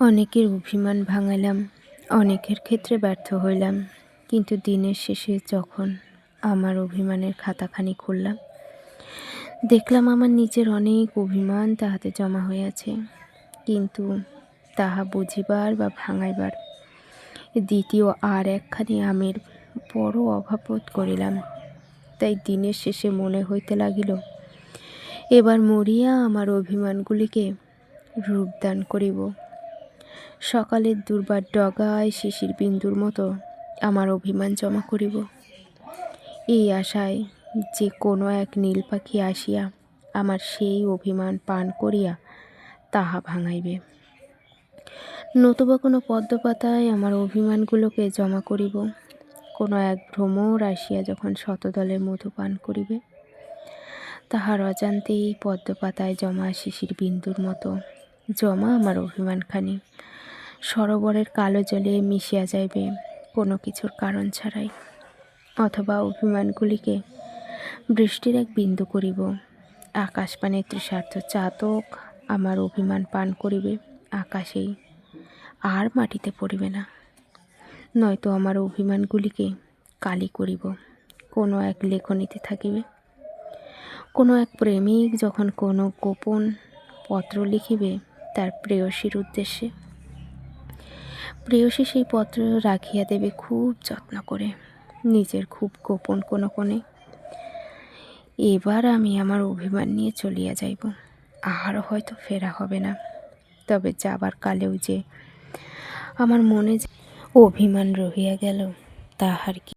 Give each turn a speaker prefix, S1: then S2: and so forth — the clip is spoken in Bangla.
S1: অনেকের অভিমান ভাঙালাম, অনেকের ক্ষেত্রে ব্যর্থ হইলাম, কিন্তু দিনের শেষে যখন আমার অভিমানের খাতাখানি খুললাম, দেখলাম আমার নিজের অনেক অভিমান তাহাতে জমা হইয়াছে। কিন্তু তাহা বুঝিবার বা ভাঙাইবার দ্বিতীয় আর একখানি আমের বড় অভাব বোধ করিলাম। তাই দিনের শেষে মনে হইতে লাগিল, এবার মরিয়া আমার অভিমানগুলিকে রূপদান করিব। সকালের দুর্বার ডগায় শিশির বিন্দুর মতো আমার অভিমান জমা করিব, এই আশায় যে কোনো এক নীল পাখি আসিয়া আমার সেই অভিমান পান করিয়া তাহা ভাঙাইবে। নতুবা কোনো পদ্মপাতায় আমার অভিমানগুলোকে জমা করিব। কোনো এক ভ্রমর আসিয়া যখন শতদলের মধু পান করিবে, তাহার অজান্তেই পদ্মপাতায় জমা শিশির বিন্দুর মতো জমা আমার অভিমানখানি সরোবরের কালো জলে মিশিয়া যাইবে কোনো কিছুর কারণ ছাড়াই। অথবা অভিমানগুলিকে বৃষ্টির এক বিন্দু করিব, আকাশপানে তৃষার্ত চাতক আমার অভিমান পান করিবে আকাশেই, আর মাটিতে পড়িবে না। নয়তো আমার অভিমানগুলিকে কালি করিব, কোনো এক লেখনীতে থাকিবে। কোনো এক প্রেমিক যখন কোনো গোপন পত্র লিখিবে তার প্রেয়সীর উদ্দেশ্যে, প্রেয়সী সেই পত্র রাখিয়া দেবে খুব যত্ন করে নিজের খুব গোপন কোনো কোণে। এবার আমি আমার অভিমান নিয়ে চলিয়া যাইব, আর হয়তো ফেরা হবে না। তবে যাবার কালেও যে আমার মনে অভিমান রহিয়া গেল, তাহার কি